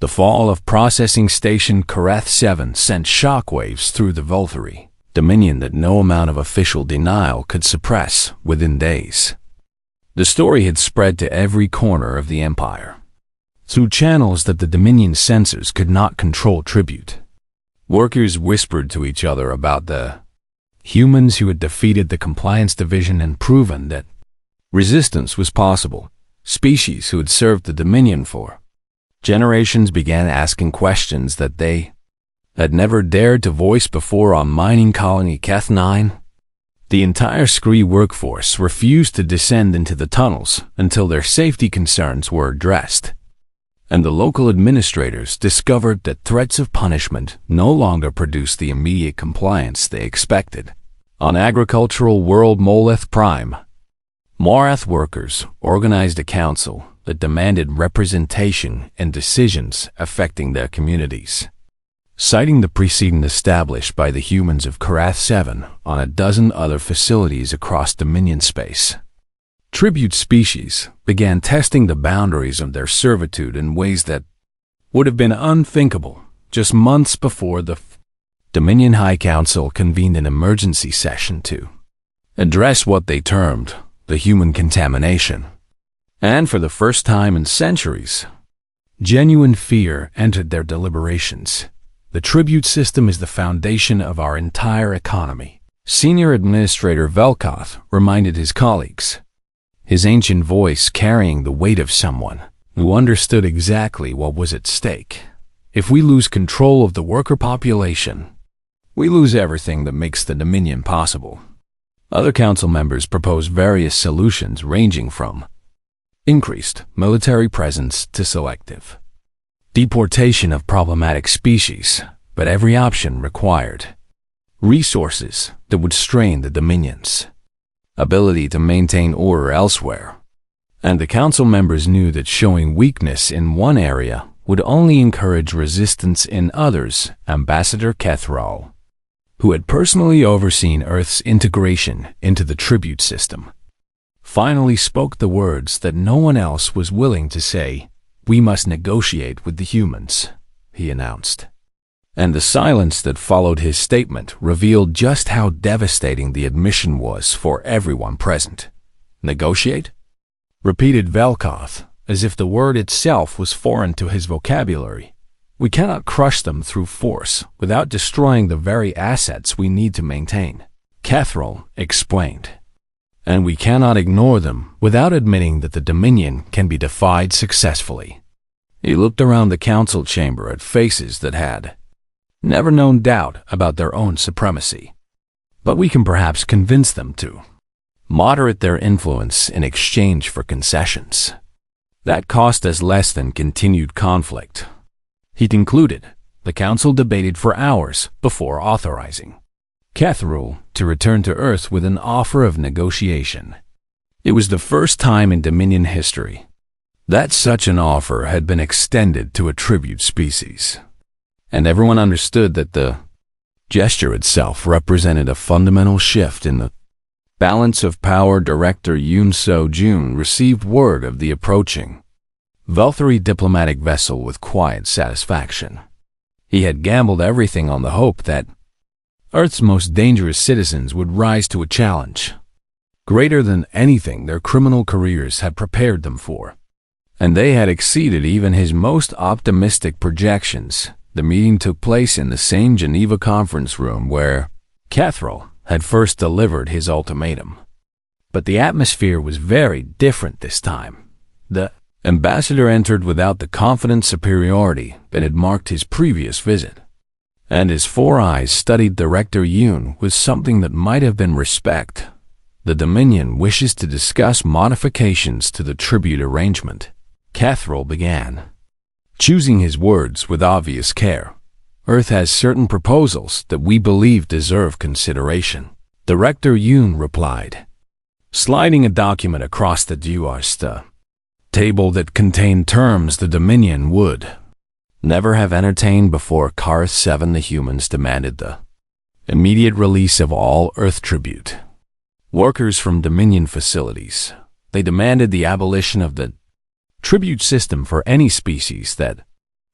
The fall of processing station Karath 7 sent shockwaves through the Volturi, dominion that no amount of official denial could suppress within days. The story had spread to every corner of the Empire, through channels that the Dominion censors could not control tribute. Workers whispered to each other about the humans who had defeated the Compliance Division and proven that resistance was possible. Species who had served the Dominion for generations began asking questions that they had never dared to voice before on mining colony Keth 9. The entire Scree workforce refused to descend into the tunnels until their safety concerns were addressed, and the local administrators discovered that threats of punishment no longer produced the immediate compliance they expected. On agricultural world Moleth Prime, Morath workers organized a council that demanded representation and decisions affecting their communities, citing the precedent established by the humans of Karath 7 on a dozen other facilities across Dominion space. Tribute species began testing the boundaries of their servitude in ways that would have been unthinkable just months before the Dominion High Council convened an emergency session to address what they termed the human contamination. And for the first time in centuries, genuine fear entered their deliberations. The tribute system is the foundation of our entire economy, Senior Administrator Velkoth reminded his colleagues, his ancient voice carrying the weight of someone who understood exactly what was at stake. If we lose control of the worker population, we lose everything that makes the Dominion possible. Other council members proposed various solutions ranging from increased military presence to selective deportation of problematic species, but every option required resources that would strain the Dominion's ability to maintain order elsewhere. And the council members knew that showing weakness in one area would only encourage resistance in others. Ambassador Kethrall, who had personally overseen Earth's integration into the tribute system, finally spoke the words that no one else was willing to say. "We must negotiate with the humans," he announced. And the silence that followed his statement revealed just how devastating the admission was for everyone present. "Negotiate?" repeated Velkoth, as if the word itself was foreign to his vocabulary. "We cannot crush them through force without destroying the very assets we need to maintain," Kethrall explained. "And we cannot ignore them without admitting that the Dominion can be defied successfully." He looked around the council chamber at faces that had never known doubt about their own supremacy. "But we can perhaps convince them to moderate their influence in exchange for concessions. That cost us less than continued conflict." He concluded. The council debated for hours before authorizing Kethrall to return to Earth with an offer of negotiation. It was the first time in Dominion history that such an offer had been extended to a tribute species, and everyone understood that the gesture itself represented a fundamental shift in the balance of power. Director Yoon So-jun received word of the approaching Velthari diplomatic vessel with quiet satisfaction. He had gambled everything on the hope that Earth's most dangerous citizens would rise to a challenge greater than anything their criminal careers had prepared them for. And they had exceeded even his most optimistic projections. The meeting took place in the same Geneva conference room where Kethrall had first delivered his ultimatum. But the atmosphere was very different this time. The ambassador entered without the confident superiority that had marked his previous visit, and his four eyes studied Director Yoon with something that might have been respect. "The Dominion wishes to discuss modifications to the tribute arrangement," Kethrall began, choosing his words with obvious care. "Earth has certain proposals that we believe deserve consideration." Director Yoon replied, sliding a document across the Duarsta table that contained terms the Dominion would never have entertained before. Karth 7, the humans demanded the immediate release of all Earth tribute workers from Dominion facilities. They demanded the abolition of the tribute system for any species that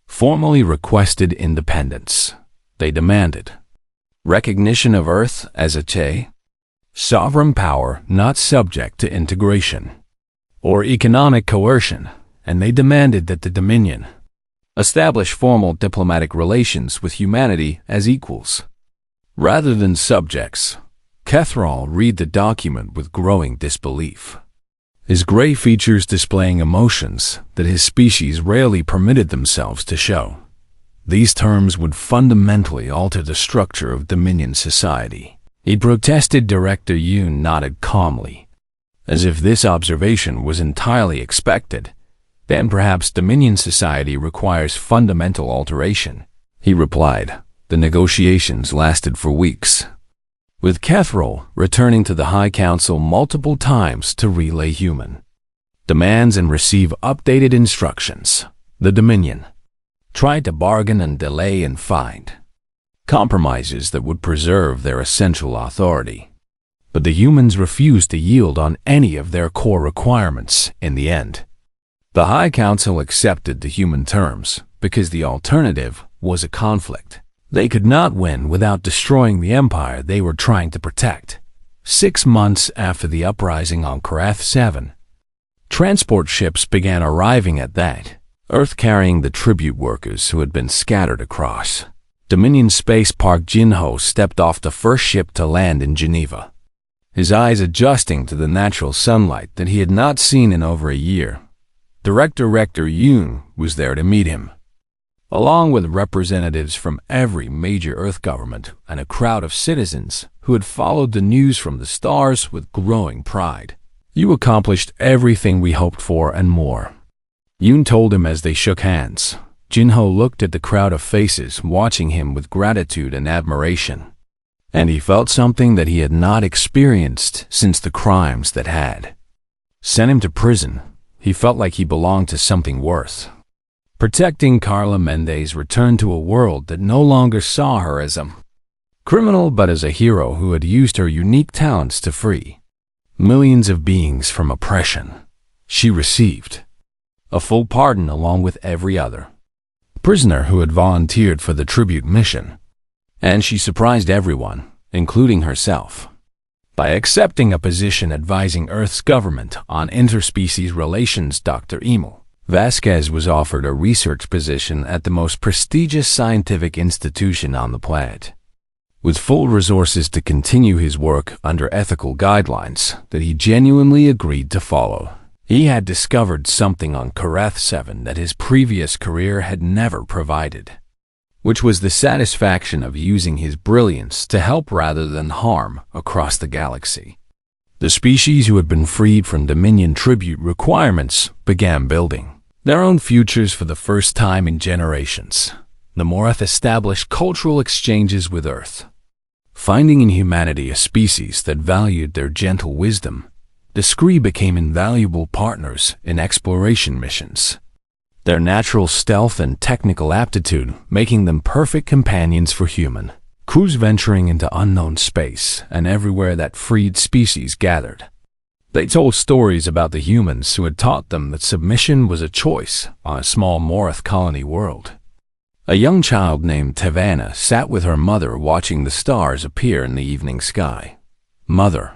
formally requested independence. They demanded recognition of Earth as a sovereign power not subject to integration or economic coercion, and they demanded that the Dominion establish formal diplomatic relations with humanity as equals, rather than subjects. Kethral read the document with growing disbelief, his gray features displaying emotions that his species rarely permitted themselves to show. These terms would fundamentally alter the structure of Dominion society. He protested. Director Yoon nodded calmly, as if this observation was entirely expected. Then perhaps Dominion society requires fundamental alteration, he replied. The negotiations lasted for weeks, with Kethral returning to the High Council multiple times to relay human demands and receive updated instructions. The Dominion tried to bargain and delay and find compromises that would preserve their essential authority, but the humans refused to yield on any of their core requirements. In the end, the High Council accepted the human terms because the alternative was a conflict. They could not win without destroying the empire they were trying to protect. 6 months after the uprising on Karath 7, transport ships began arriving at that Earth, carrying the tribute workers who had been scattered across Dominion Space Park. Jinho stepped off the first ship to land in Geneva, his eyes adjusting to the natural sunlight that he had not seen in over a year. Director Yoon was there to meet him, along with representatives from every major Earth government and a crowd of citizens who had followed the news from the stars with growing pride. You accomplished everything we hoped for and more, Yoon told him as they shook hands. Jinho looked at the crowd of faces watching him with gratitude and admiration, and he felt something that he had not experienced since the crimes that had sent him to prison. He felt like he belonged to something worth protecting. Carla Mendez returned to a world that no longer saw her as a criminal but as a hero who had used her unique talents to free millions of beings from oppression. She received a full pardon along with every other prisoner who had volunteered for the tribute mission, and she surprised everyone, including herself, by accepting a position advising Earth's government on interspecies relations. Dr. Emil Vasquez was offered a research position at the most prestigious scientific institution on the planet, with full resources to continue his work under ethical guidelines that he genuinely agreed to follow. He had discovered something on Karath 7 that his previous career had never provided, which was the satisfaction of using his brilliance to help rather than harm across the galaxy. The species who had been freed from Dominion tribute requirements began building their own futures for the first time in generations. The Morath established cultural exchanges with Earth, finding in humanity a species that valued their gentle wisdom. The Scree became invaluable partners in exploration missions, their natural stealth and technical aptitude making them perfect companions for human crews venturing into unknown space and everywhere that freed species gathered. They told stories about the humans who had taught them that submission was a choice on a small Morath colony world. A young child named Tavana sat with her mother watching the stars appear in the evening sky. "Mother,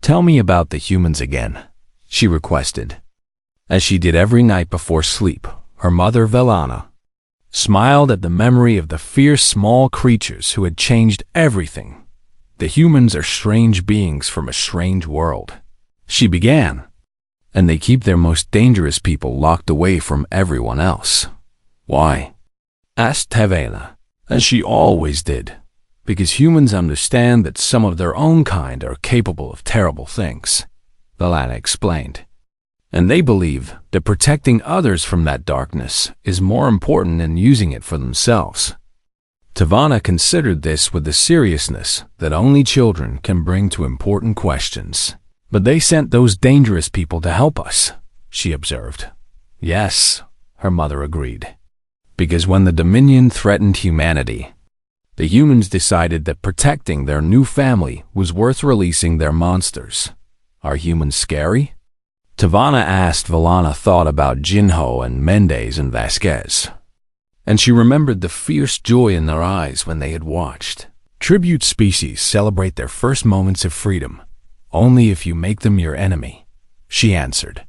tell me about the humans again," she requested. As she did every night before sleep, her mother Velana smiled at the memory of the fierce small creatures who had changed everything. "The humans are strange beings from a strange world," she began, "and they keep their most dangerous people locked away from everyone else." "Why?" asked Tavana, as she always did. "Because humans understand that some of their own kind are capable of terrible things," Velana explained. "And they believe that protecting others from that darkness is more important than using it for themselves." Tavana considered this with the seriousness that only children can bring to important questions. "But they sent those dangerous people to help us," she observed. "Yes," her mother agreed. "Because when the Dominion threatened humanity, the humans decided that protecting their new family was worth releasing their monsters." "Are humans scary?" Tavana asked. Velana thought about Jinho and Mendez and Vasquez. and she remembered the fierce joy in their eyes when they had watched. Tribute species celebrate their first moments of freedom only if you make them your enemy, she answered.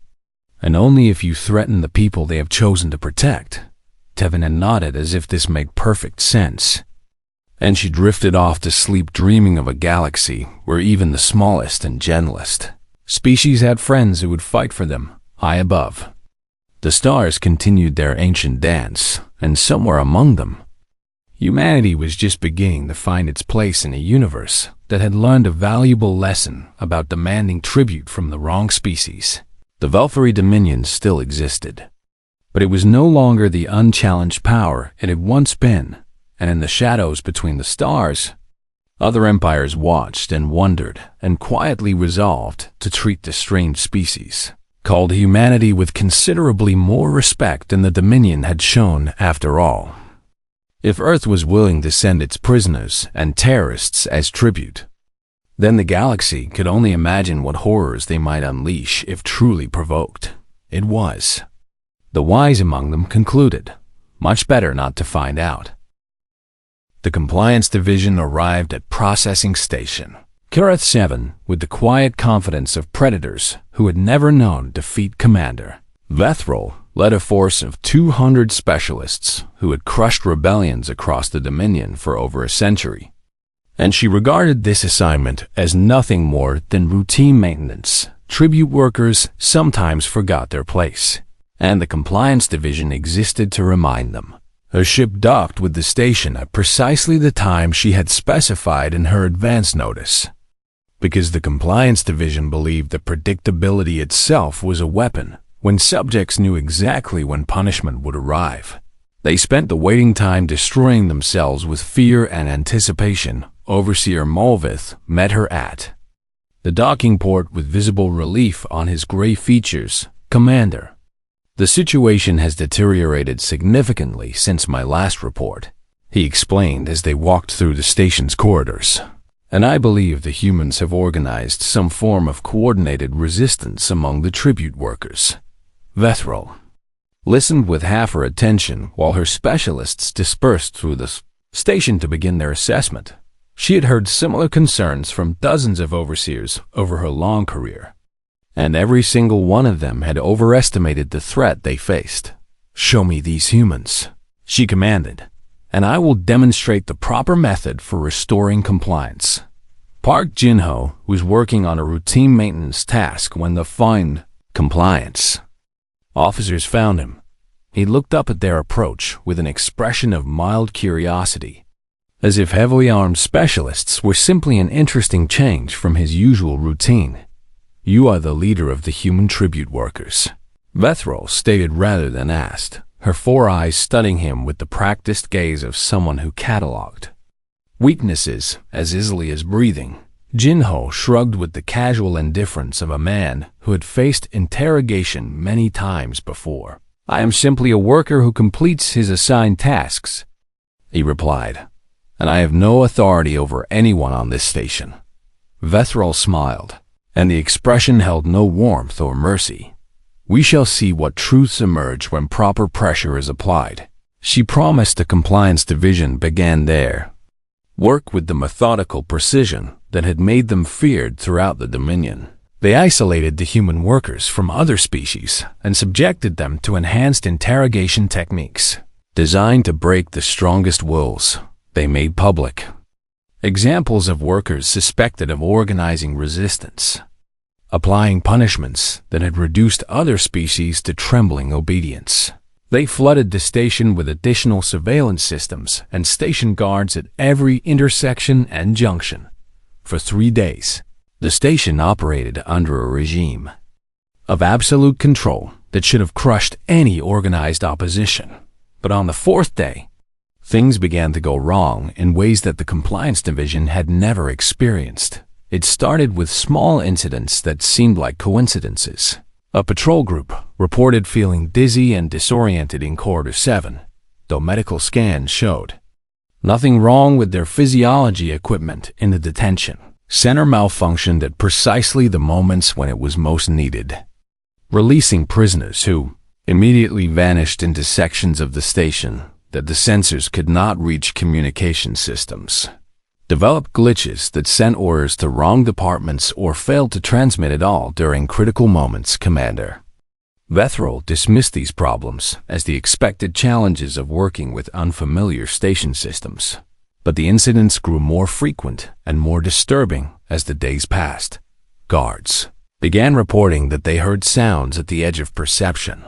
And only if you threaten the people they have chosen to protect. Tevin had nodded as if this made perfect sense. And she drifted off to sleep, dreaming of a galaxy where even the smallest and gentlest species had friends who would fight for them high above. The stars continued their ancient dance, and somewhere among them, humanity was just beginning to find its place in a universe that had learned a valuable lesson about demanding tribute from the wrong species. The Velfari Dominion still existed, but it was no longer the unchallenged power it had once been, and in the shadows between the stars, other empires watched and wondered and quietly resolved to treat the strange species called humanity with considerably more respect than the Dominion had shown after all. If Earth was willing to send its prisoners and terrorists as tribute, then the galaxy could only imagine what horrors they might unleash if truly provoked. It was. The wise among them concluded, much better not to find out. The Compliance Division arrived at Processing Station, Kirath 7, with the quiet confidence of predators who had never known defeat. Commander Vethril led a force of 200 specialists who had crushed rebellions across the Dominion for over a century, and she regarded this assignment as nothing more than routine maintenance. Tribute workers sometimes forgot their place, and the Compliance Division existed to remind them. Her ship docked with the station at precisely the time she had specified in her advance notice, because the Compliance Division believed that predictability itself was a weapon. When subjects knew exactly when punishment would arrive, they spent the waiting time destroying themselves with fear and anticipation. Overseer Molvith met her at the docking port with visible relief on his gray features. Commander, the situation has deteriorated significantly since my last report, he explained as they walked through the station's corridors. And I believe the humans have organized some form of coordinated resistance among the tribute workers. Vethril listened with half her attention while her specialists dispersed through the station to begin their assessment. She had heard similar concerns from dozens of overseers over her long career, and every single one of them had overestimated the threat they faced. Show me these humans, she commanded, and I will demonstrate the proper method for restoring compliance. Park Jinho was working on a routine maintenance task when the fine compliance officers found him. He looked up at their approach with an expression of mild curiosity, as if heavily armed specialists were simply an interesting change from his usual routine. You are the leader of the human tribute workers, Vethril stated rather than asked, her four eyes studying him with the practiced gaze of someone who catalogued weaknesses as easily as breathing. Jinho shrugged with the casual indifference of a man who had faced interrogation many times before. I am simply a worker who completes his assigned tasks, he replied, and I have no authority over anyone on this station. Vethril smiled, and the expression held no warmth or mercy. We shall see what truths emerge when proper pressure is applied. She promised the Compliance Division began their work with the methodical precision that had made them feared throughout the Dominion. They isolated the human workers from other species and subjected them to enhanced interrogation techniques designed to break the strongest wills. They made public examples of workers suspected of organizing resistance, applying punishments that had reduced other species to trembling obedience. They flooded the station with additional surveillance systems and stationed guards at every intersection and junction. For 3 days, the station operated under a regime of absolute control that should have crushed any organized opposition. But on the 4th day, things began to go wrong in ways that the Compliance Division had never experienced. It started with small incidents that seemed like coincidences. A patrol group reported feeling dizzy and disoriented in Corridor 7, though medical scans showed nothing wrong with their physiology equipment in the detention center malfunctioned at precisely the moments when it was most needed, releasing prisoners who immediately vanished into sections of the station that the sensors could not reach communication systems, developed glitches that sent orders to wrong departments or failed to transmit at all during critical moments, Commander. Vethril dismissed these problems as the expected challenges of working with unfamiliar station systems. But the incidents grew more frequent and more disturbing as the days passed. Guards began reporting that they heard sounds at the edge of perception.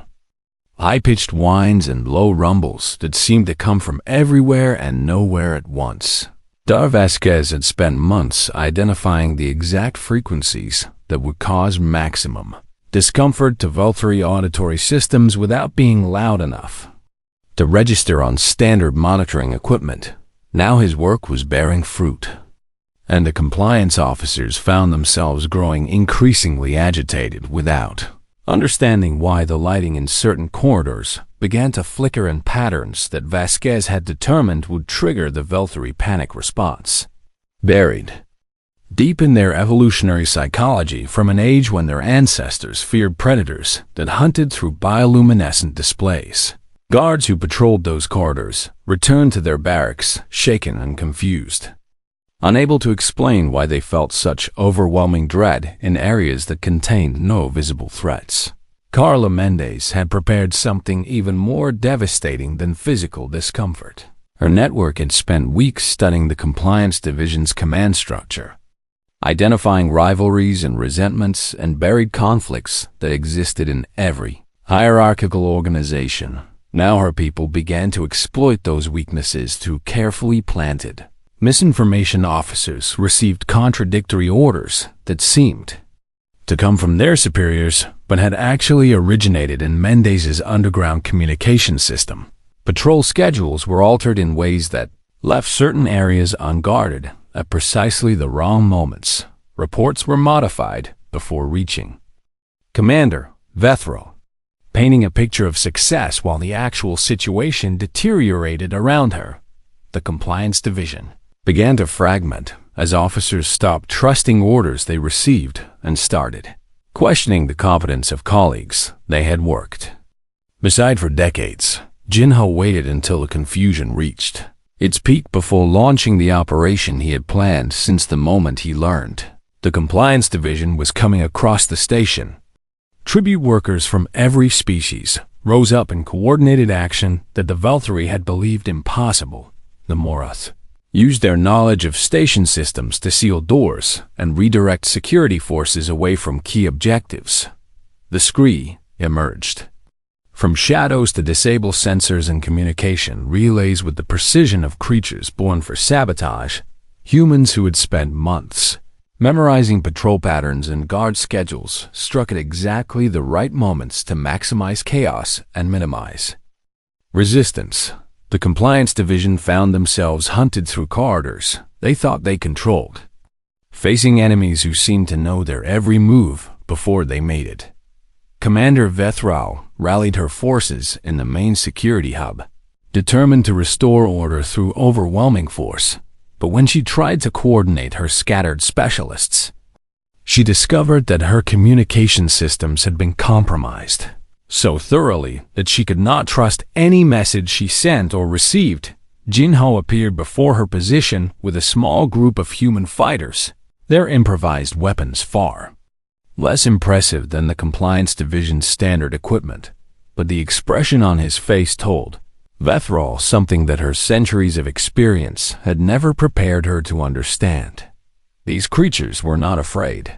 High-pitched whines and low rumbles that seemed to come from everywhere and nowhere at once. Dar Vasquez had spent months identifying the exact frequencies that would cause maximum discomfort to Vulturi auditory systems without being loud enough to register on standard monitoring equipment. Now his work was bearing fruit, and the compliance officers found themselves growing increasingly agitated without understanding why the lighting in certain corridors began to flicker in patterns that Vasquez had determined would trigger the Vulturi panic response. Buried deep in their evolutionary psychology from an age when their ancestors feared predators that hunted through bioluminescent displays, guards who patrolled those corridors returned to their barracks shaken and confused, unable to explain why they felt such overwhelming dread in areas that contained no visible threats. Carla Mendez had prepared something even more devastating than physical discomfort. Her network had spent weeks studying the Compliance Division's command structure, identifying rivalries and resentments and buried conflicts that existed in every hierarchical organization. Now her people began to exploit those weaknesses through carefully planted misinformation. Officers received contradictory orders that seemed to come from their superiors but had actually originated in Mendez's underground communication system. Patrol schedules were altered in ways that left certain areas unguarded at precisely the wrong moments. Reports were modified before reaching Commander Vethril, painting a picture of success while the actual situation deteriorated around her. The Compliance Division began to fragment as officers stopped trusting orders they received and started questioning the competence of colleagues they had worked beside for decades. Jinho waited until the confusion reached its peak before launching the operation he had planned since the moment he learned the Compliance Division was coming across the station. Tribute workers from every species rose up in coordinated action that the Vulturi had believed impossible. The Morath used their knowledge of station systems to seal doors and redirect security forces away from key objectives. The Scree emerged from shadows to disable sensors and communication relays with the precision of creatures born for sabotage. Humans who had spent months memorizing patrol patterns and guard schedules struck at exactly the right moments to maximize chaos and minimize resistance. The Compliance Division found themselves hunted through corridors they thought they controlled, facing enemies who seemed to know their every move before they made it. Commander Vethril rallied her forces in the main security hub, determined to restore order through overwhelming force. But when she tried to coordinate her scattered specialists, she discovered that her communication systems had been compromised so thoroughly that she could not trust any message she sent or received. Jinho appeared before her position with a small group of human fighters, their improvised weapons far less impressive than the Compliance Division's standard equipment, but the expression on his face told Vethril something that her centuries of experience had never prepared her to understand. These creatures were not afraid,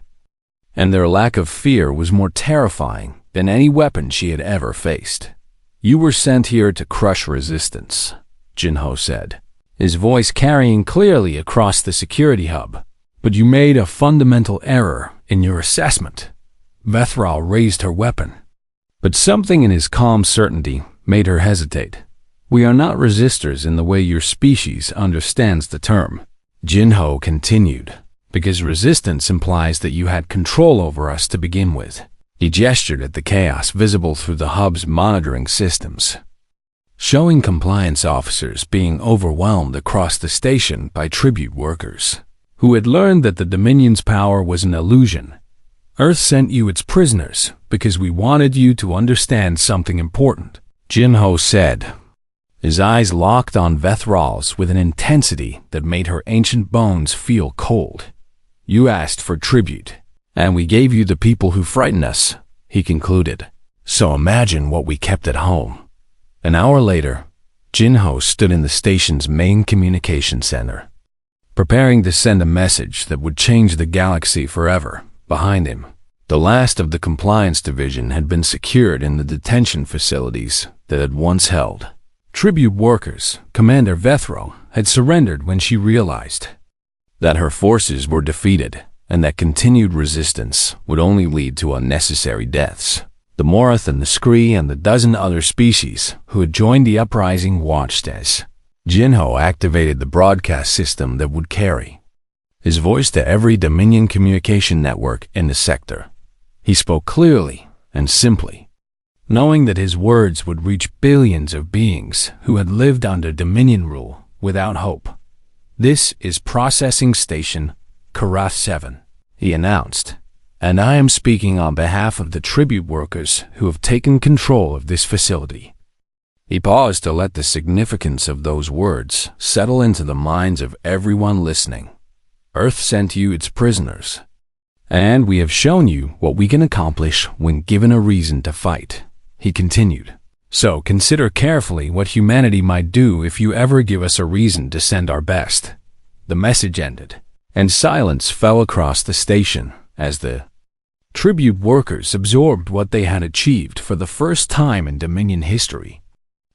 and their lack of fear was more terrifying than any weapon she had ever faced. "You were sent here to crush resistance," Jinho said, his voice carrying clearly across the security hub. "But you made a fundamental error in your assessment." Vethril raised her weapon, but something in his calm certainty made her hesitate. "We are not resistors in the way your species understands the term," Jinho continued, "because resistance implies that you had control over us to begin with." He gestured at the chaos visible through the hub's monitoring systems, showing compliance officers being overwhelmed across the station by tribute workers who had learned that the Dominion's power was an illusion. "Earth sent you its prisoners because we wanted you to understand something important," Jinho said, His eyes locked on Vethral's with an intensity that made her ancient bones feel cold. "You asked for tribute, and we gave you the people who frighten us," he concluded. "So imagine what we kept at home." An hour later, Jinho stood in the station's main communication center, preparing to send a message that would change the galaxy forever. Behind him, the last of the compliance division had been secured in the detention facilities that had once held tribute workers. Commander Vethro had surrendered when she realized that her forces were defeated and that continued resistance would only lead to unnecessary deaths. The Morath and the Scree and the dozen other species who had joined the uprising watched as Jinho activated the broadcast system that would carry his voice to every Dominion communication network in the sector. He spoke clearly and simply, knowing that his words would reach billions of beings who had lived under Dominion rule without hope. "This is Processing Station Karath 7, he announced, "and I am speaking on behalf of the tribute workers who have taken control of this facility." He paused to let the significance of those words settle into the minds of everyone listening. "Earth sent you its prisoners, and we have shown you what we can accomplish when given a reason to fight," he continued. "So consider carefully what humanity might do if you ever give us a reason to send our best." The message ended, and silence fell across the station as the tribute workers absorbed what they had achieved for the first time in Dominion history.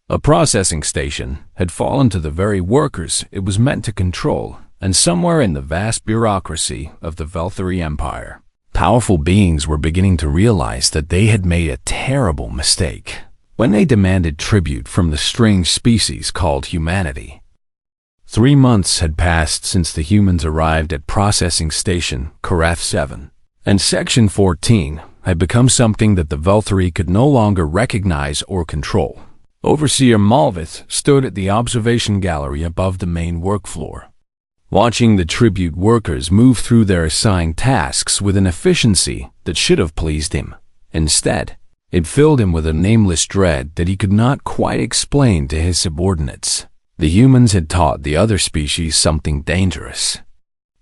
A processing station had fallen to the very workers it was meant to control, and somewhere in the vast bureaucracy of the Velthari Empire, powerful beings were beginning to realize that they had made a terrible mistake when they demanded tribute from the strange species called humanity. 3 months had passed since the humans arrived at Processing Station Karath 7, and Section 14 had become something that the Velthari could no longer recognize or control. Overseer Malvith stood at the observation gallery above the main work floor, watching the tribute workers move through their assigned tasks with an efficiency that should have pleased him. Instead, it filled him with a nameless dread that he could not quite explain to his subordinates. The humans had taught the other species something dangerous,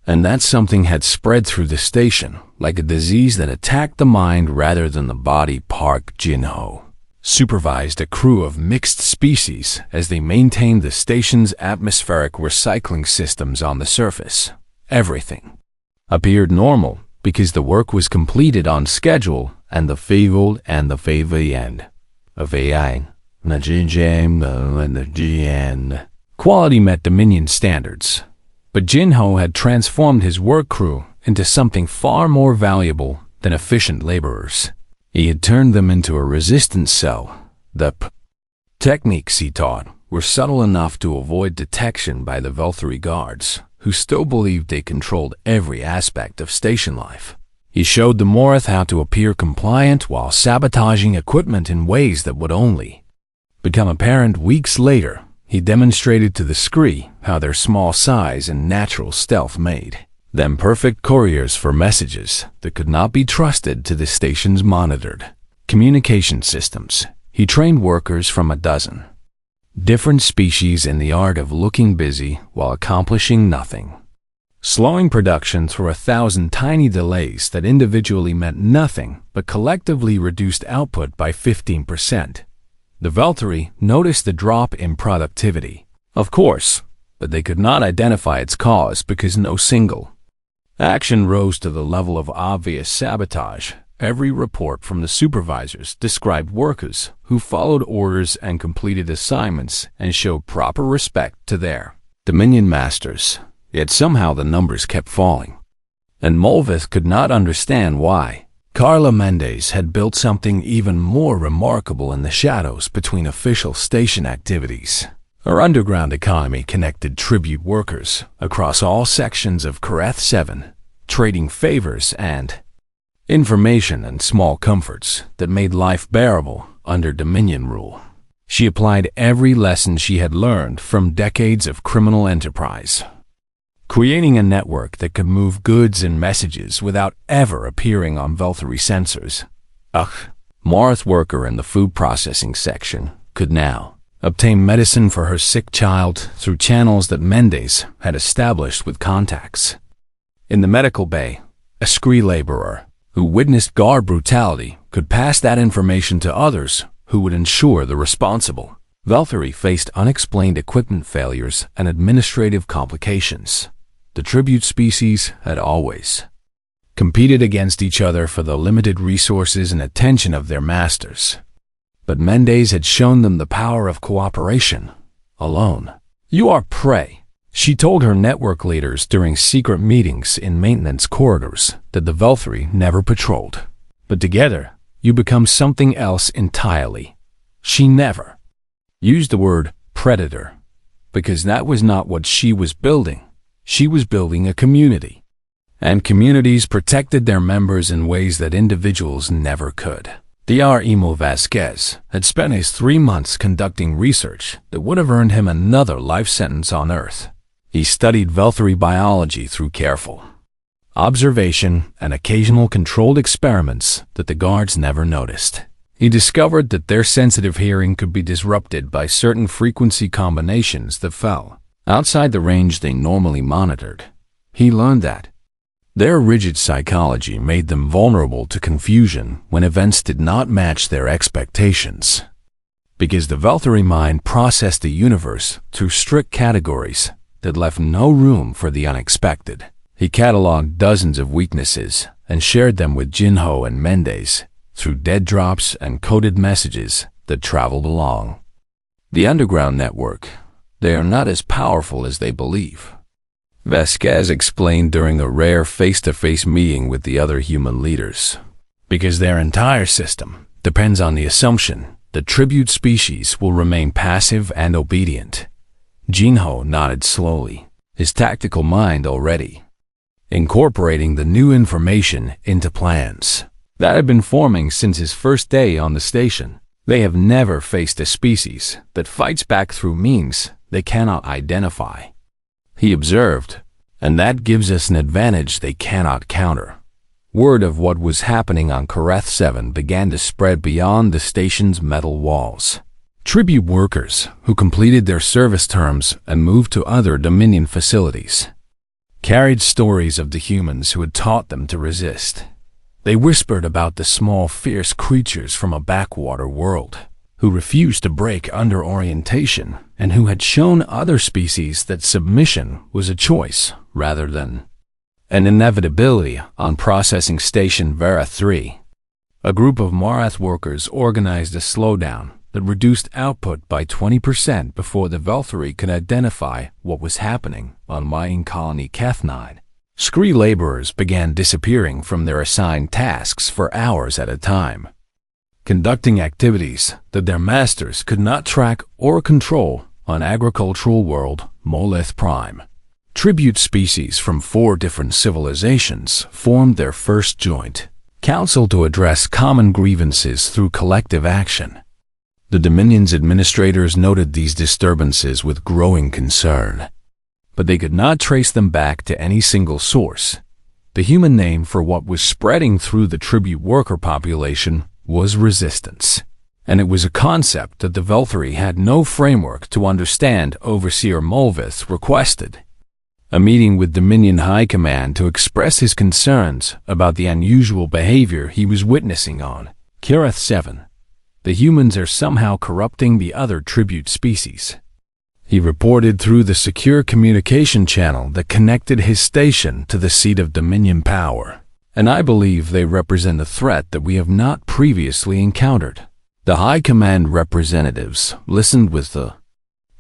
and that something had spread through the station like a disease that attacked the mind rather than the body. Park Jinho supervised a crew of mixed species as they maintained the station's atmospheric recycling systems on the surface. Everything appeared normal because the work was completed on schedule and the favor and the end of AI. Quality met Dominion standards, but Jinho had transformed his work crew into something far more valuable than efficient laborers. He had turned them into a resistance cell. The techniques he taught were subtle enough to avoid detection by the Velthari guards, who still believed they controlled every aspect of station life. He showed the Morath how to appear compliant while sabotaging equipment in ways that would only become apparent weeks later. He demonstrated to the Scree how their small size and natural stealth made them perfect couriers for messages that could not be trusted to the station's monitored communication systems. He trained workers from a dozen different species in the art of looking busy while accomplishing nothing, slowing production through 1,000 tiny delays that individually meant nothing but collectively reduced output by 15%. The Velthari noticed the drop in productivity, of course, but they could not identify its cause because no single action rose to the level of obvious sabotage. Every report from the supervisors described workers who followed orders and completed assignments and showed proper respect to their Dominion masters. Yet somehow the numbers kept falling, and Mulvith could not understand why. Carla Mendes had built something even more remarkable in the shadows between official station activities. Her underground economy connected tribute workers across all sections of Karath 7, trading favors and information and small comforts that made life bearable under Dominion rule. She applied every lesson she had learned from decades of criminal enterprise, creating a network that could move goods and messages without ever appearing on Velthari sensors. Morath worker in the food processing section could now obtain medicine for her sick child through channels that Mendes had established with contacts. In the medical bay, a scree laborer who witnessed guard brutality could pass that information to others who would ensure the responsible. Valkyrie faced unexplained equipment failures and administrative complications. The tribute species had always competed against each other for the limited resources and attention of their masters. But Mendes had shown them the power of cooperation alone. "You are prey," she told her network leaders during secret meetings in maintenance corridors that the Valkyrie never patrolled. "But together, you become something else entirely." She never used the word predator, because that was not what she was building. She was building a community. And communities protected their members in ways that individuals never could. Dr. Emil Vasquez had spent his 3 months conducting research that would have earned him another life sentence on Earth. He studied Valkyrie biology through careful observation and occasional controlled experiments that the guards never noticed. He discovered that their sensitive hearing could be disrupted by certain frequency combinations that fell outside the range they normally monitored. He learned that their rigid psychology made them vulnerable to confusion when events did not match their expectations. Because the Valkyrie mind processed the universe through strict categories that left no room for the unexpected. He cataloged dozens of weaknesses and shared them with Jinho and Mendes through dead drops and coded messages that traveled along the underground network. "They are not as powerful as they believe," Vasquez explained during a rare face-to-face meeting with the other human leaders, "because their entire system depends on the assumption that tribute species will remain passive and obedient." Jinho nodded slowly, his tactical mind already incorporating the new information into plans that had been forming since his first day on the station. They have never faced a species that fights back through means they cannot identify, he observed, and that gives us an advantage they cannot counter. Word of what was happening on Kareth 7 began to spread beyond the station's metal walls. Tribute workers who completed their service terms and moved to other Dominion facilities carried stories of the humans who had taught them to resist. They whispered about the small, fierce creatures from a backwater world who refused to break under orientation and who had shown other species that submission was a choice rather than an inevitability on Processing Station Vera 3. A group of Marath workers organized a slowdown that reduced output by 20% before the Valkyrie could identify what was happening on Mayan Colony Keth9. Scree laborers began disappearing from their assigned tasks for hours at a time, conducting activities that their masters could not track or control on agricultural world Moleth Prime. Tribute species from 4 different civilizations formed their first joint council to address common grievances through collective action. The Dominion's administrators noted these disturbances with growing concern, but they could not trace them back to any single source. The human name for what was spreading through the tribute worker population was resistance, and it was a concept that the Valkyrie had no framework to understand. Overseer Mulvith requested a meeting with Dominion High Command to express his concerns about the unusual behavior he was witnessing on Kareth 7. The humans are somehow corrupting the other tribute species, he reported through the secure communication channel that connected his station to the seat of Dominion power, and I believe they represent a threat that we have not previously encountered. The High Command representatives listened with the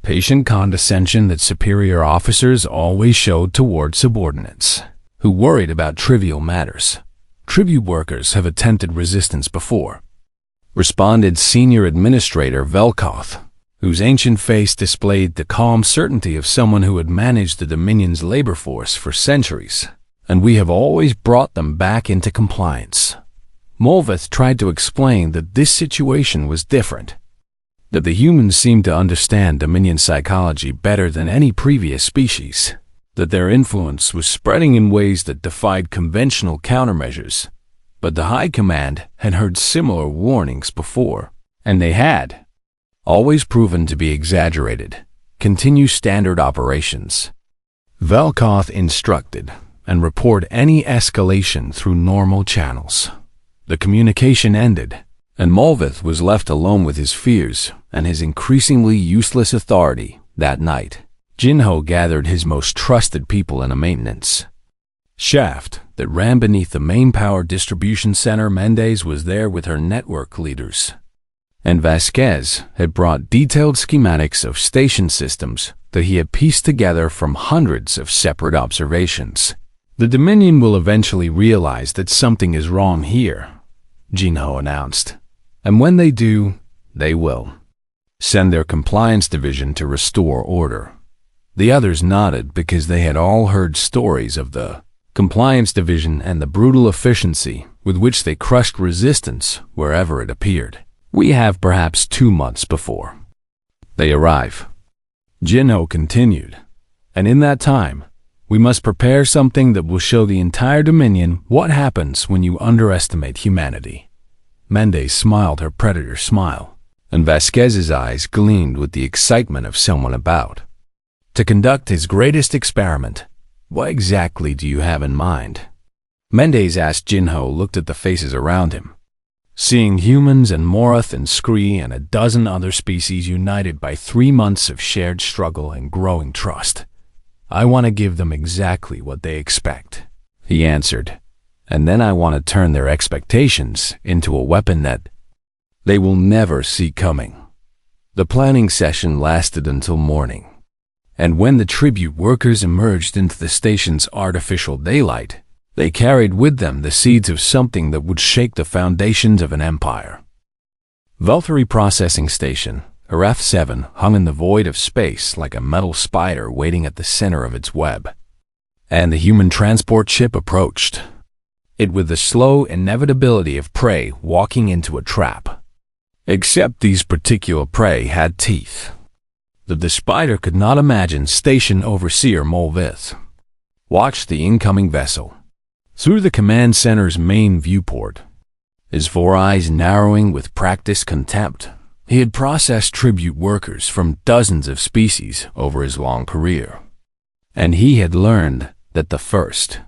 patient condescension that superior officers always showed toward subordinates who worried about trivial matters. "Tribute workers have attempted resistance before," responded Senior Administrator Velkoth, whose ancient face displayed the calm certainty of someone who had managed the Dominion's labor force for centuries, "and we have always brought them back into compliance." Mulvith tried to explain that this situation was different, that the humans seemed to understand Dominion psychology better than any previous species, that their influence was spreading in ways that defied conventional countermeasures. But the High Command had heard similar warnings before, and they had always proven to be exaggerated. Continue standard operations. Velkoth instructed, and report any escalation through normal channels. The communication ended, and Molvith was left alone with his fears and his increasingly useless authority that night. Jinho gathered his most trusted people in a maintenance shaft that ran beneath the main power distribution center. Mendez was there with her network leaders, and Vasquez had brought detailed schematics of station systems that he had pieced together from hundreds of separate observations. The Dominion will eventually realize that something is wrong here, Jinho announced. And when they do, they will send their compliance division to restore order. The others nodded because they had all heard stories of the compliance division and the brutal efficiency with which they crushed resistance wherever it appeared. We have perhaps 2 months before they arrive, Jinho continued, and in that time, we must prepare something that will show the entire Dominion what happens when you underestimate humanity. Mendez smiled her predator smile, and Vasquez's eyes gleamed with the excitement of someone about to conduct his greatest experiment. What exactly do you have in mind? Mendez asked. Jinho looked at the faces around him, seeing humans and Morath and Scree and a dozen other species united by 3 months of shared struggle and growing trust. I want to give them exactly what they expect, he answered, and then I want to turn their expectations into a weapon that they will never see coming. The planning session lasted until morning, and when the tribute workers emerged into the station's artificial daylight, they carried with them the seeds of something that would shake the foundations of an empire. Valkyrie Processing Station, RF-7, hung in the void of space like a metal spider waiting at the center of its web. And the human transport ship approached it with the slow inevitability of prey walking into a trap. Except these particular prey had teeth that the spider could not imagine. Station Overseer Molvith watched the incoming vessel through the command center's main viewport, his 4 eyes narrowing with practiced contempt. He had processed tribute workers from dozens of species over his long career, and he had learned that the first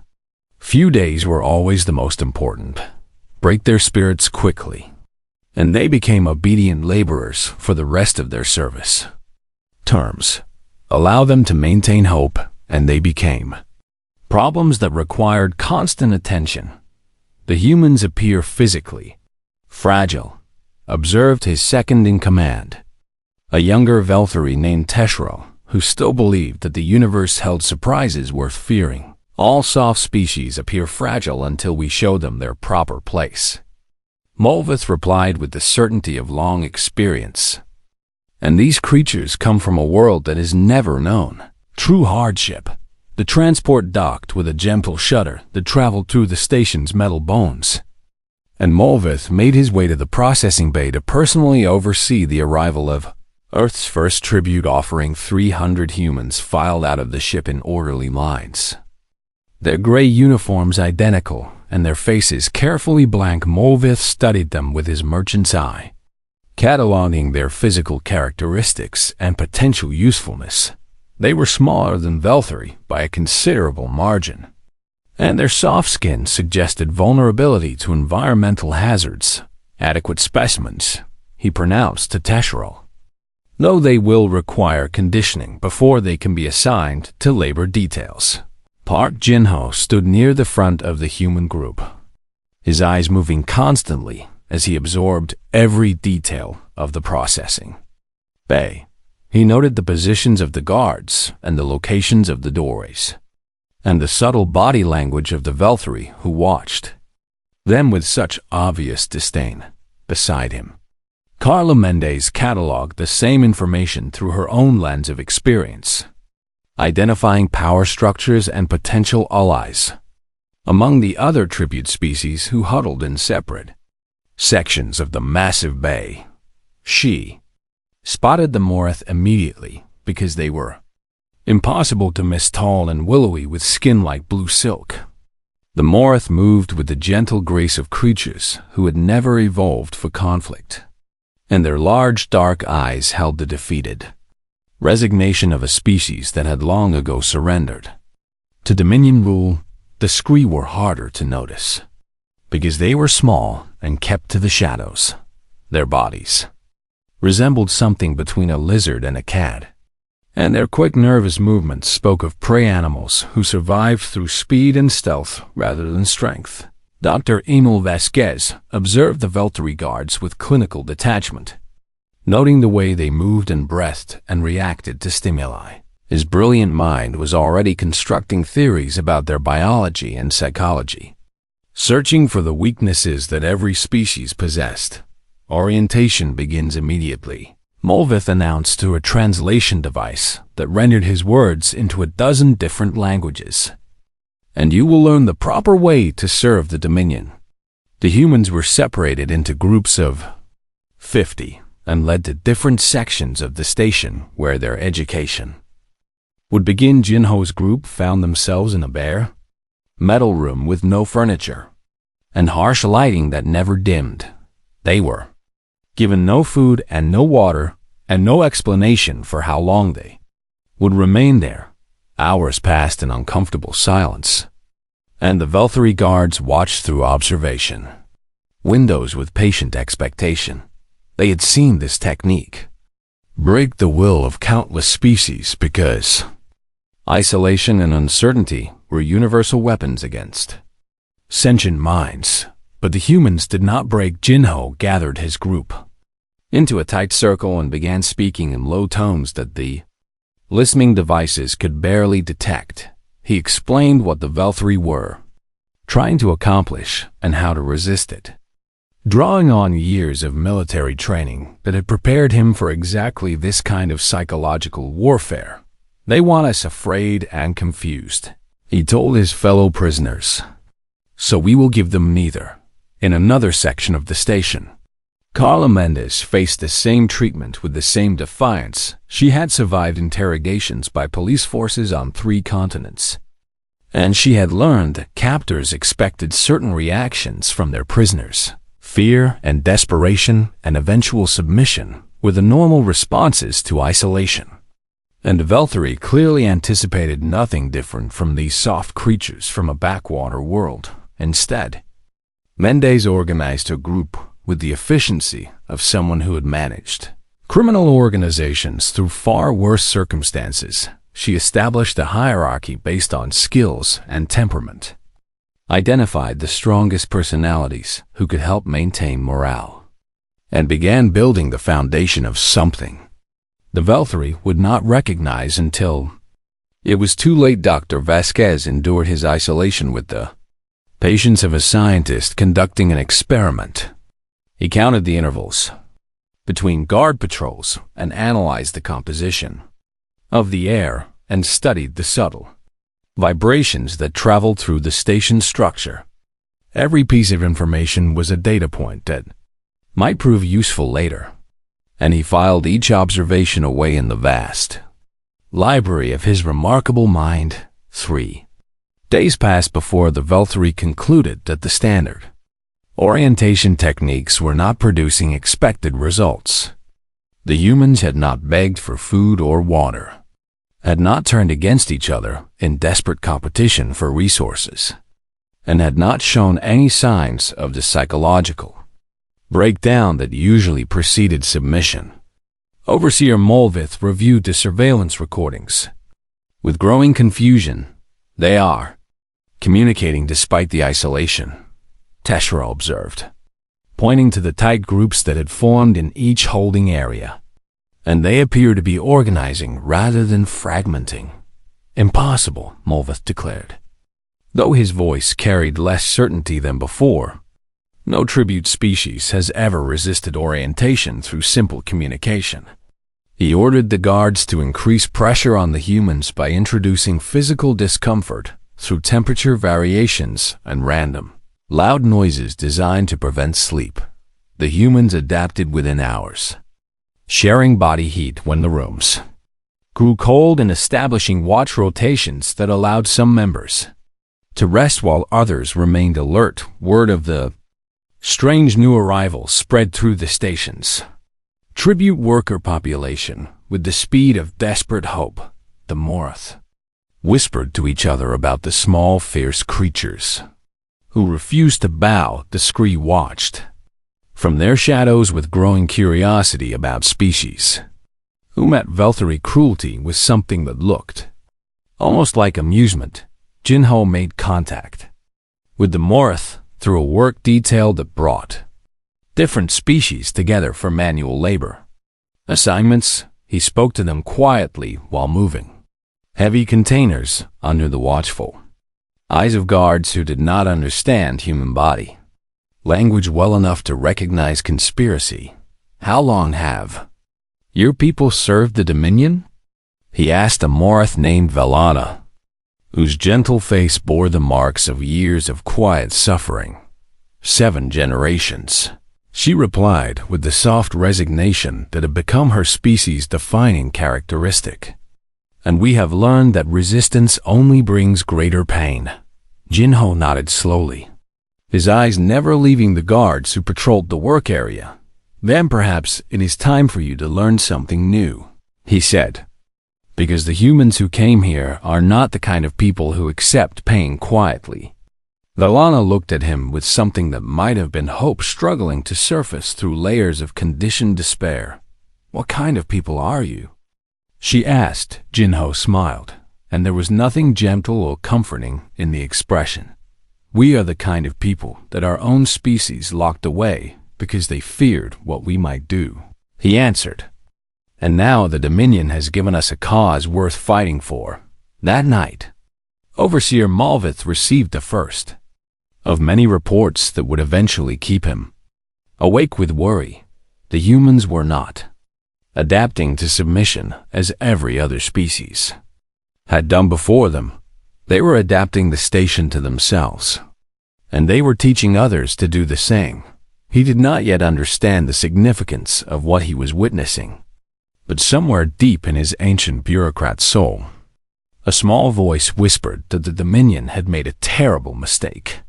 few days were always the most important. Break their spirits quickly, and they became obedient laborers for the rest of their service terms. Allow them to maintain hope, and they became problems that required constant attention. The humans appear physically fragile, observed his second-in-command, a younger Velthari named Teshrel, who still believed that the universe held surprises worth fearing. All soft species appear fragile until we show them their proper place, Molvith replied with the certainty of long experience. And these creatures come from a world that has never known true hardship. The transport docked with a gentle shudder that traveled through the station's metal bones, and Molvith made his way to the processing bay to personally oversee the arrival of Earth's first tribute offering. 300 humans filed out of the ship in orderly lines, their gray uniforms identical and their faces carefully blank. Molvith studied them with his merchant's eye, cataloging their physical characteristics and potential usefulness. They were smaller than Velthari by a considerable margin, and their soft skin suggested vulnerability to environmental hazards. Adequate specimens, he pronounced to Teshrel, though they will require conditioning before they can be assigned to labor details. Park Jinho stood near the front of the human group, his eyes moving constantly as he absorbed every detail of the processing bay. He noted the positions of the guards and the locations of the doorways, and the subtle body language of the Velthari who watched them with such obvious disdain beside him. Carla Mendez cataloged the same information through her own lens of experience, identifying power structures and potential allies among the other tribute species who huddled in separate sections of the massive bay. She spotted the Morath immediately because they were impossible to miss, tall and willowy with skin like blue silk. The Morath moved with the gentle grace of creatures who had never evolved for conflict. and their large dark eyes held the defeated resignation of a species that had long ago surrendered. To Dominion rule, the Scree were harder to notice, because they were small and kept to the shadows. Their bodies resembled something between a lizard and a cat, and their quick nervous movements spoke of prey animals who survived through speed and stealth rather than strength. Dr. Emil Vasquez observed the Veltari guards with clinical detachment, noting the way they moved and breathed and reacted to stimuli. His brilliant mind was already constructing theories about their biology and psychology. Searching for the weaknesses that every species possessed, orientation begins immediately. Molvith announced through a translation device that rendered his words into a dozen different languages. And you will learn the proper way to serve the Dominion. The humans were separated into groups of 50 and led to different sections of the station where their education would begin. Jinho's group found themselves in a bare metal room with no furniture and harsh lighting that never dimmed. They were given no food and no water and no explanation for how long they would remain there. Hours passed in uncomfortable silence, and the Veltari guards watched through observation windows with patient expectation. They had seen this technique break the will of countless species because isolation and uncertainty were universal weapons against sentient minds. But the humans did not break. Jinho gathered his group into a tight circle and began speaking in low tones that the listening devices could barely detect. He explained what the Veltari were trying to accomplish and how to resist it, drawing on years of military training that had prepared him for exactly this kind of psychological warfare. They want us afraid and confused, he told his fellow prisoners. So we will give them neither. In another section of the station, Carla Mendes faced the same treatment with the same defiance. She had survived interrogations by police forces on 3 continents, and she had learned that captors expected certain reactions from their prisoners. Fear and desperation and eventual submission were the normal responses to isolation. And Veltari clearly anticipated nothing different from these soft creatures from a backwater world. Instead, Mendes organized her group with the efficiency of someone who had managed criminal organizations through far worse circumstances. She established a hierarchy based on skills and temperament, identified the strongest personalities who could help maintain morale, and began building the foundation of something the Veltari would not recognize until it was too late. Dr. Vasquez endured his isolation with the patience of a scientist conducting an experiment. He counted the intervals between guard patrols and analyzed the composition of the air and studied the subtle vibrations that traveled through the station structure. Every piece of information was a data point that might prove useful later, and he filed each observation away in the vast library of his remarkable mind. 3 days passed before the Veltari concluded that the standard orientation techniques were not producing expected results. The humans had not begged for food or water, had not turned against each other in desperate competition for resources, and had not shown any signs of the psychological breakdown that usually preceded submission. Overseer Molvith reviewed the surveillance recordings. With growing confusion, they are communicating despite the isolation, Teshra observed, pointing to the tight groups that had formed in each holding area. And they appear to be organizing rather than fragmenting. Impossible, Molvith declared. Though his voice carried less certainty than before, no tribute species has ever resisted orientation through simple communication. He ordered the guards to increase pressure on the humans by introducing physical discomfort through temperature variations and random, loud noises designed to prevent sleep. The humans adapted within hours, sharing body heat when the rooms grew cold and establishing watch rotations that allowed some members to rest while others remained alert. Word of the strange new arrival spread through the stations. tribute worker population with the speed of desperate hope, the Morath whispered to each other about the small, fierce creatures who refused to bow. The Scree watched from their shadows with growing curiosity about species who met Velthari cruelty with something that looked almost like amusement. Jinho made contact with the Morath through a work detail that brought different species together for manual labor assignments. He spoke to them quietly while moving heavy containers under the watchful eyes of guards who did not understand human body language well enough to recognize conspiracy. How long have your people served the Dominion? He asked a Morath named Velana, whose gentle face bore the marks of years of quiet suffering. 7 generations, she replied with the soft resignation that had become her species' defining characteristic. And we have learned that resistance only brings greater pain. Jinho nodded slowly, his eyes never leaving the guards who patrolled the work area. Then perhaps it is time for you to learn something new, he said, because the humans who came here are not the kind of people who accept pain quietly. Velana looked at him with something that might have been hope struggling to surface through layers of conditioned despair. What kind of people are you? She asked. Jinho smiled, and there was nothing gentle or comforting in the expression. We are the kind of people that our own species locked away because they feared what we might do, he answered. And now the Dominion has given us a cause worth fighting for. That night, Overseer Malvith received the first of many reports that would eventually keep him awake with worry. The humans were not adapting to submission as every other species had done before them. They were adapting the station to themselves, and they were teaching others to do the same. He did not yet understand the significance of what he was witnessing, but somewhere deep in his ancient bureaucrat soul, a small voice whispered that the Dominion had made a terrible mistake.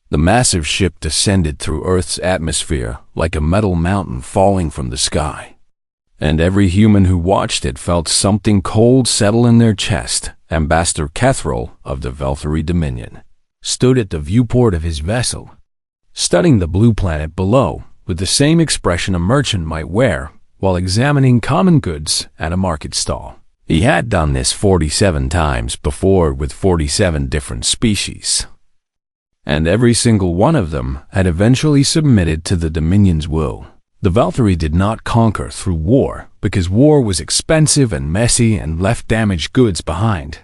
The massive ship descended through Earth's atmosphere like a metal mountain falling from the sky, and every human who watched it felt something cold settle in their chest. Ambassador Kethril of the Velthari Dominion stood at the viewport of his vessel, studying the blue planet below with the same expression a merchant might wear while examining common goods at a market stall. He had done this 47 times before with 47 different species, and every single one of them had eventually submitted to the Dominion's will. The Velthari did not conquer through war because war was expensive and messy and left damaged goods behind.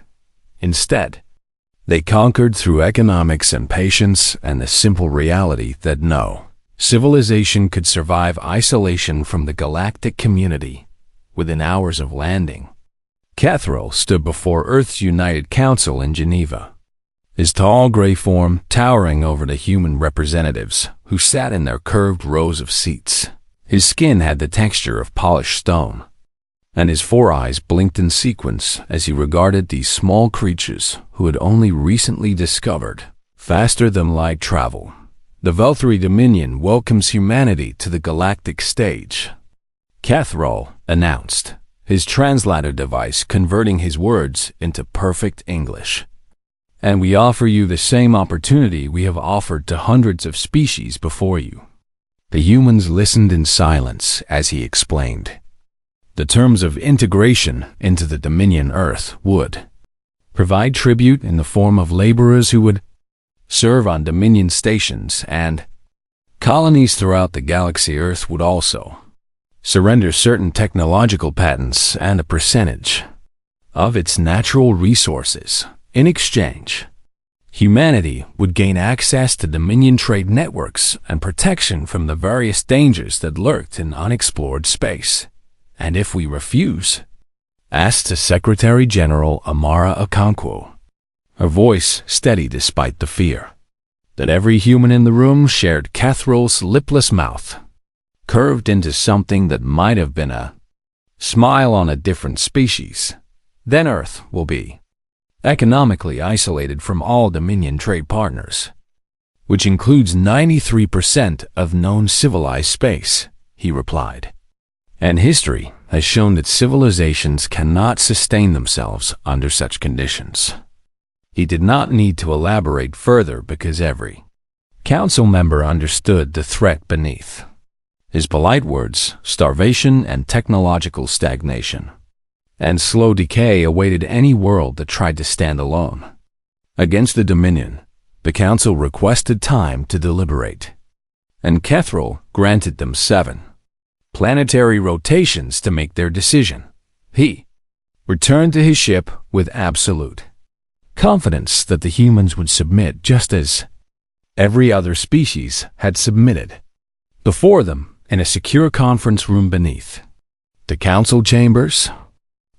Instead, they conquered through economics and patience and the simple reality that no civilization could survive isolation from the galactic community within hours of landing. Kethril stood before Earth's United Council in Geneva, his tall gray form towering over the human representatives who sat in their curved rows of seats. His skin had the texture of polished stone, and his 4 eyes blinked in sequence as he regarded these small creatures who had only recently discovered faster than light travel. The Velthari Dominion welcomes humanity to the galactic stage, Kethril announced, his translator device converting his words into perfect English. And we offer you the same opportunity we have offered to hundreds of species before you. The humans listened in silence as he explained. The terms of integration into the Dominion Earth would provide tribute in the form of laborers who would serve on Dominion stations, and colonies throughout the galaxy. Earth would also surrender certain technological patents and a percentage of its natural resources. In exchange, humanity would gain access to Dominion trade networks and protection from the various dangers that lurked in unexplored space. And if we refuse, asked to Secretary General Amara Okonkwo, her voice steady despite the fear that every human in the room shared. Kethril's lipless mouth curved into something that might have been a smile on a different species. Then Earth will be economically isolated from all Dominion trade partners, which includes 93% of known civilized space, he replied. And history has shown that civilizations cannot sustain themselves under such conditions. He did not need to elaborate further because every council member understood the threat beneath. His polite words, starvation and technological stagnation, and slow decay awaited any world that tried to stand alone. Against the Dominion, the council requested time to deliberate, and Kethril granted them 7 planetary rotations to make their decision. He returned to his ship with absolute confidence that the humans would submit just as every other species had submitted. Before them, in a secure conference room beneath the council chambers,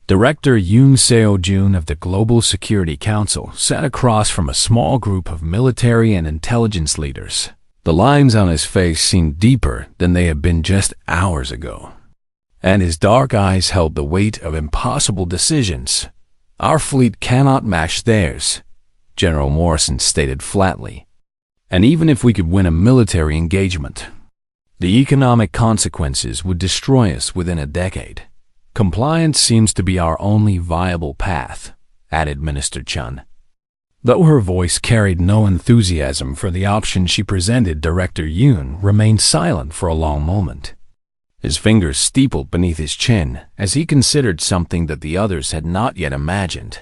Director Yoon Seo-jun of the Global Security Council sat across from a small group of military and intelligence leaders. The lines on his face seemed deeper than they had been just hours ago, and his dark eyes held the weight of impossible decisions. "Our fleet cannot match theirs," General Morrison stated flatly. "And even if we could win a military engagement, the economic consequences would destroy us within a decade. Compliance seems to be our only viable path," added Minister Chun. Though her voice carried no enthusiasm for the option she presented, Director Yoon remained silent for a long moment. His fingers steepled beneath his chin as he considered something that the others had not yet imagined.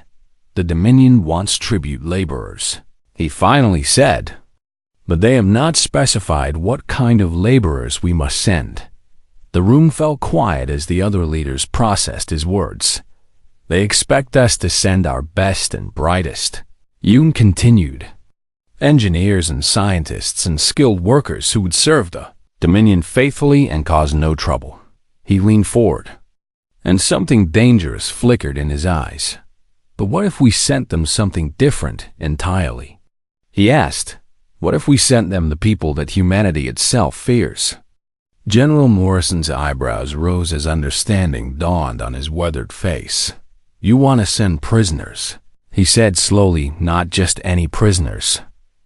"The Dominion wants tribute laborers," he finally said, "but they have not specified what kind of laborers we must send." The room fell quiet as the other leaders processed his words. "They expect us to send our best and brightest," Yoon continued. "Engineers and scientists and skilled workers who would serve the Dominion faithfully and cause no trouble." He leaned forward, and something dangerous flickered in his eyes. "But what if we sent them something different entirely?" he asked. "What if we sent them the people that humanity itself fears?" General Morrison's eyebrows rose as understanding dawned on his weathered face. "You want to send prisoners," he said slowly. "Not just any prisoners,"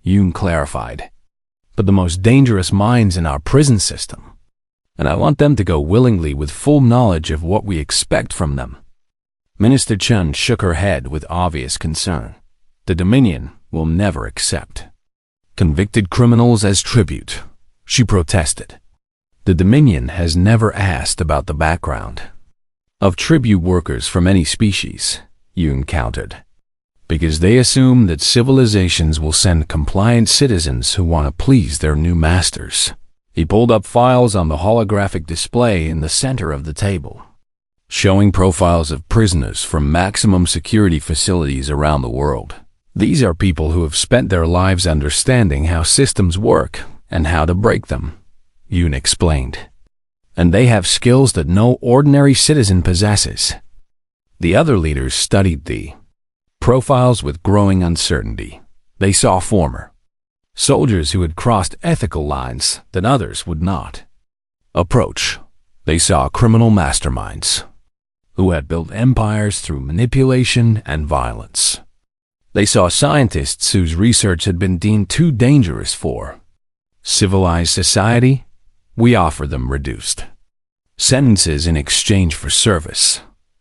Yoon clarified, "but the most dangerous minds in our prison system. And I want them to go willingly with full knowledge of what we expect from them." Minister Chun shook her head with obvious concern. "The Dominion will never accept convicted criminals as tribute," she protested. "The Dominion has never asked about the background of tribute workers from any species," Yoon countered, "because they assume that civilizations will send compliant citizens who want to please their new masters." He pulled up files on the holographic display in the center of the table, showing profiles of prisoners from maximum security facilities around the world. "These are people who have spent their lives understanding how systems work and how to break them," Yoon explained. "And they have skills that no ordinary citizen possesses." The other leaders studied the profiles with growing uncertainty. They saw former soldiers who had crossed ethical lines that others would not approach. They saw criminal masterminds who had built empires through manipulation and violence. They saw scientists whose research had been deemed too dangerous for civilized society. "We offer them reduced sentences in exchange for service,"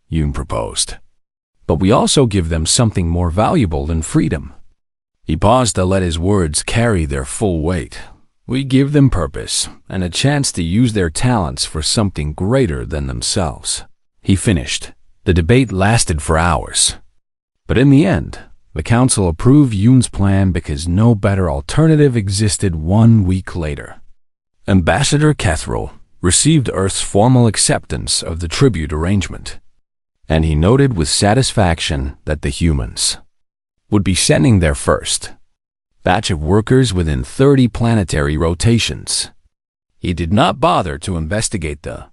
Yoon proposed. "But we also give them something more valuable than freedom." He paused to let his words carry their full weight. "We give them purpose and a chance to use their talents for something greater than themselves," he finished. The debate lasted for hours, but in the end, the council approved Yoon's plan because no better alternative existed. 1 week later, Ambassador Kethril received Earth's formal acceptance of the tribute arrangement, and he noted with satisfaction that the humans would be sending their first batch of workers within 30 planetary rotations. He did not bother to investigate the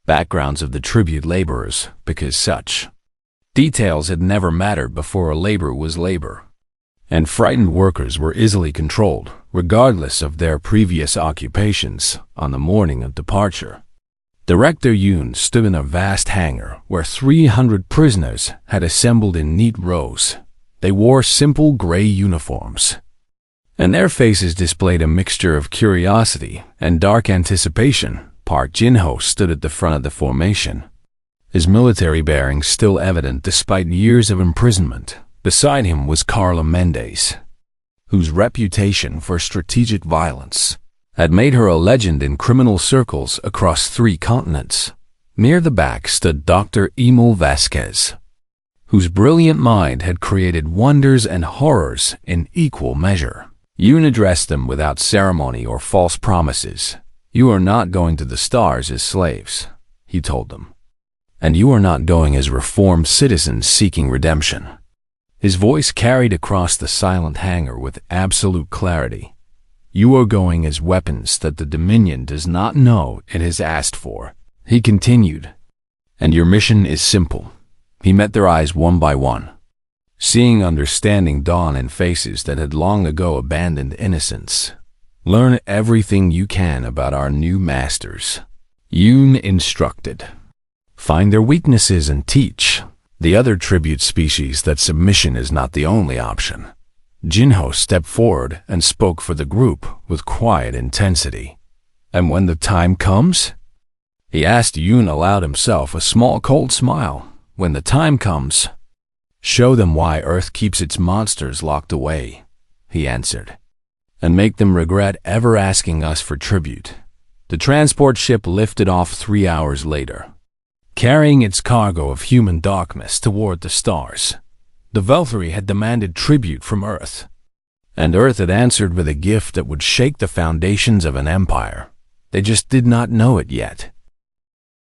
backgrounds of the tribute laborers because such details had never mattered before. Labor was labor, and frightened workers were easily controlled, regardless of their previous occupations. On the morning of departure, Director Yoon stood in a vast hangar where 300 prisoners had assembled in neat rows. They wore simple gray uniforms, and their faces displayed a mixture of curiosity and dark anticipation. Park Jin-ho stood at the front of the formation, his military bearings still evident despite years of imprisonment. Beside him was Carla Mendez, whose reputation for strategic violence had made her a legend in criminal circles across 3 continents. Near the back stood Dr. Emil Vasquez, whose brilliant mind had created wonders and horrors in equal measure. Yoon addressed them without ceremony or false promises. "You are not going to the stars as slaves," he told them. "And you are not going as reformed citizens seeking redemption." His voice carried across the silent hangar with absolute clarity. "You are going as weapons that the Dominion does not know it has asked for," he continued. "And your mission is simple." He met their eyes one by one, seeing understanding dawn in faces that had long ago abandoned innocence. "Learn everything you can about our new masters," Yoon instructed. "Find their weaknesses and teach the other tribute species that submission is not the only option." Jin-ho stepped forward and spoke for the group with quiet intensity. "And when the time comes?" he asked. Yoon allowed himself a small cold smile. "When the time comes, show them why Earth keeps its monsters locked away," he answered, "and make them regret ever asking us for tribute." The transport ship lifted off 3 hours later, carrying its cargo of human darkness toward the stars. The Valkyrie had demanded tribute from Earth, and Earth had answered with a gift that would shake the foundations of an empire. They just did not know it yet.